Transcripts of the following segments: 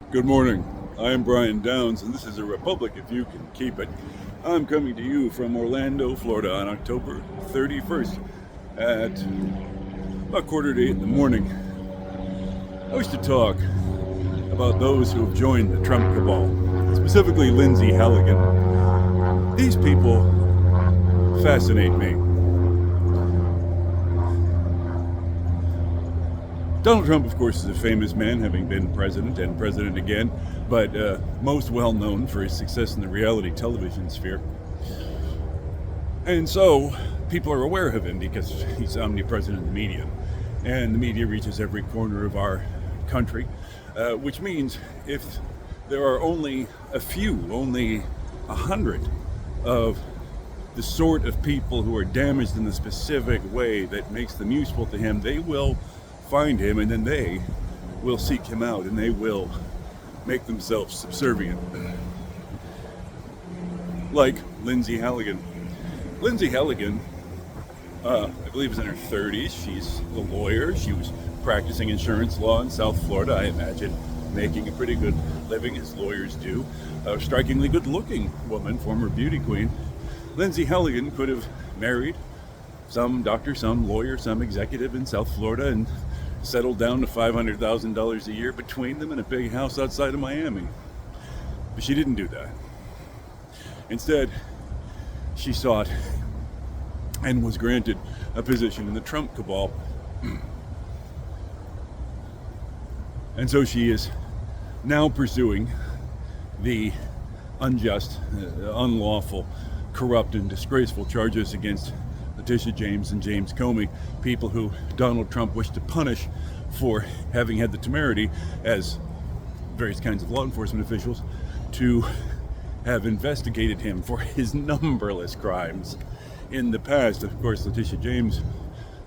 Good morning. I am Brian Downs, and this is a Republic if you can keep it. I'm coming to you from Orlando, Florida on October 31st at about quarter to 8 in the morning. I wish to talk about those who have joined the Trump cabal, specifically Lindsay Halligan. These people fascinate me. Donald Trump, of course, is a famous man, having been president and president again, but most well known for his success in the reality television sphere. And so people are aware of him because he's omnipresent in the media. And the media reaches every corner of our country, which means if there are only a few, only 100 of the sort of people who are damaged in the specific way that makes them useful to him, they will find him, and then they will seek him out, and they will make themselves subservient. Like Lindsay Halligan. Lindsay Halligan, I believe, is in her 30s. She's a lawyer. She was practicing insurance law in South Florida, I imagine, making a pretty good living, as lawyers do. A strikingly good-looking woman, former beauty queen. Lindsay Halligan could have married some doctor, some lawyer, some executive in South Florida and settled down to $500,000 a year between them in a big house outside of Miami. But she didn't do that. Instead, she sought and was granted a position in the Trump cabal. And so she is now pursuing the unjust, unlawful, corrupt, and disgraceful charges against Letitia James and James Comey, people who Donald Trump wished to punish for having had the temerity, as various kinds of law enforcement officials, to have investigated him for his numberless crimes in the past. Of course, Letitia James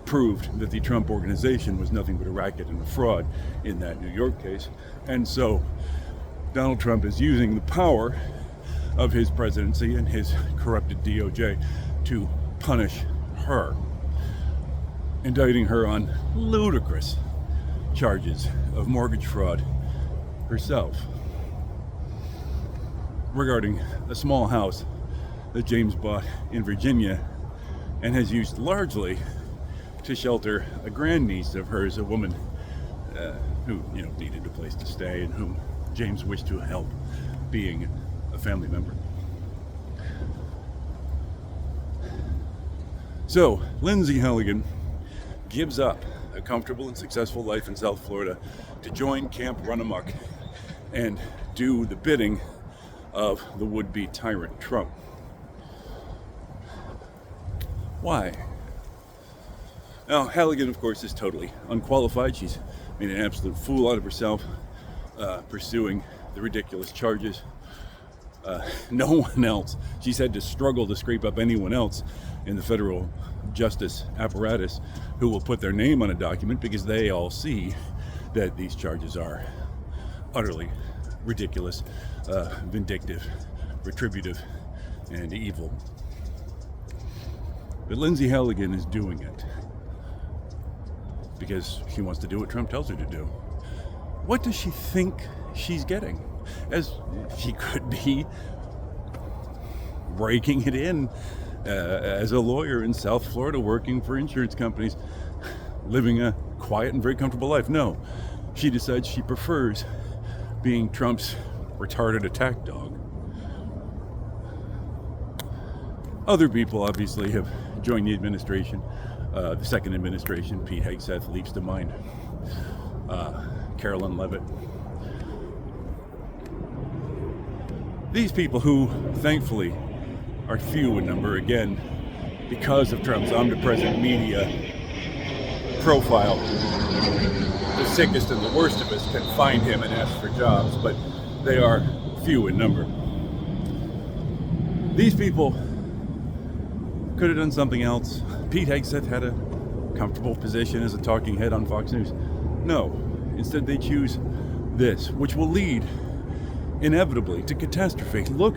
proved that the Trump organization was nothing but a racket and a fraud in that New York case. And so Donald Trump is using the power of his presidency and his corrupted DOJ to punish her, indicting her on ludicrous charges of mortgage fraud herself, regarding a small house that James bought in Virginia and has used largely to shelter a grandniece of hers, a woman who needed a place to stay and whom James wished to help, being a family member. So, Lindsay Halligan gives up a comfortable and successful life in South Florida to join Camp Run Amok and do the bidding of the would-be tyrant Trump. Why? Now, Halligan, of course, is totally unqualified. She's made an absolute fool out of herself, pursuing the ridiculous charges. No one else. She's had to struggle to scrape up anyone else in the federal justice apparatus who will put their name on a document, because they all see that these charges are utterly ridiculous, vindictive, retributive, and evil. But Lindsay Halligan is doing it because she wants to do what Trump tells her to do. What does she think she's getting? As she could be breaking it in as a lawyer in South Florida, working for insurance companies, living a quiet and very comfortable life. No, she decides she prefers being Trump's retarded attack dog. Other people obviously have joined the administration. The second administration, Pete Hegseth leaps to mind. Carolyn Levitt. These people who, thankfully, are few in number, again, because of Trump's omnipresent media profile. The sickest and the worst of us can find him and ask for jobs, but they are few in number. These people could have done something else. Pete Hegseth had a comfortable position as a talking head on Fox News. No, instead they choose this, which will lead inevitably to catastrophe. Look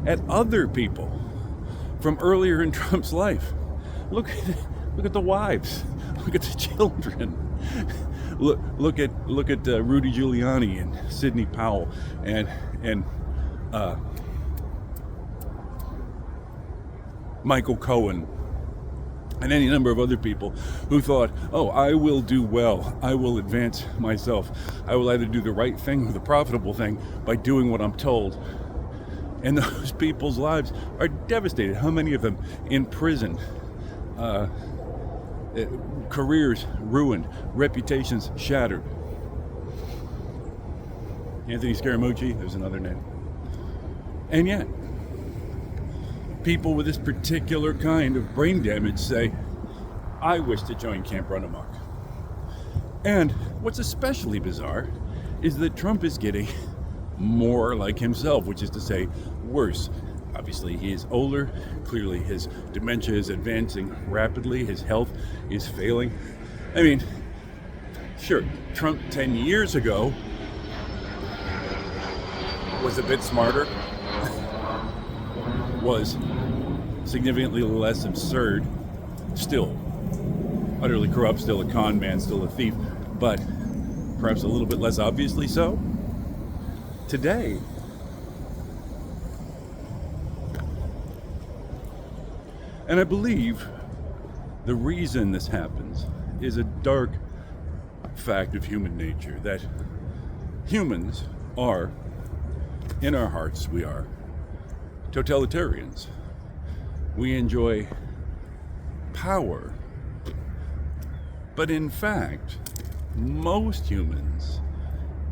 at other people from earlier in Trump's life. Look at the wives. Look at the children. look at Rudy Giuliani and Sidney Powell and Michael Cohen and any number of other people who thought, oh, I will do well, I will advance myself, I will either do the right thing or the profitable thing by doing what I'm told. And those people's lives are devastated. How many of them in prison? Careers ruined, reputations shattered. Anthony Scaramucci, there's another name. And yet, people with this particular kind of brain damage say, I wish to join Camp Run Amok. And what's especially bizarre is that Trump is getting more like himself, which is to say, worse. Obviously, he is older. Clearly, his dementia is advancing rapidly. His health is failing. I mean, sure, Trump 10 years ago was a bit smarter, was significantly less absurd, still utterly corrupt, still a con man, still a thief, but perhaps a little bit less obviously so. Today, and I believe the reason this happens is a dark fact of human nature, that humans are, in our hearts, we are totalitarians. We enjoy power. But in fact, most humans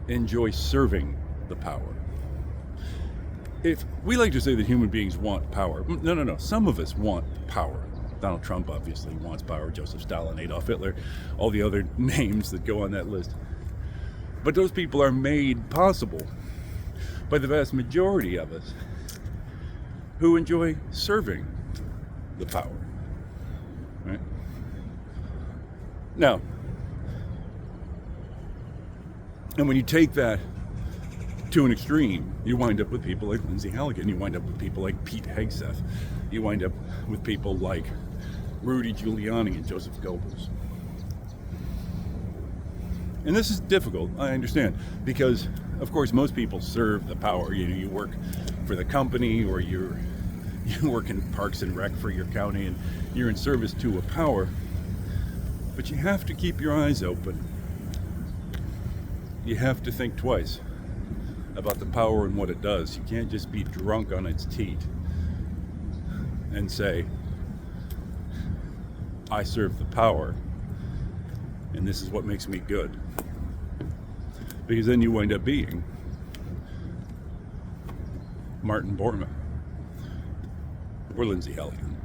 enjoy serving the power. If we like to say that human beings want power, no. Some of us want power. Donald Trump obviously wants power, Joseph Stalin, Adolf Hitler, all the other names that go on that list. But those people are made possible by the vast majority of us who enjoy serving the power. Right? Now, and when you take that to an extreme, you wind up with people like Lindsay Halligan, you wind up with people like Pete Hegseth, you wind up with people like Rudy Giuliani and Joseph Goebbels. And this is difficult, I understand, because of course most people serve the power. You know, you work for the company, or you work in Parks and Rec for your county, and you're in service to a power. But you have to keep your eyes open. You have to think twice about the power and what it does. You can't just be drunk on its teat and say, I serve the power, and this is what makes me good. Because then you wind up being Martin Bormann or Lindsay Halligan.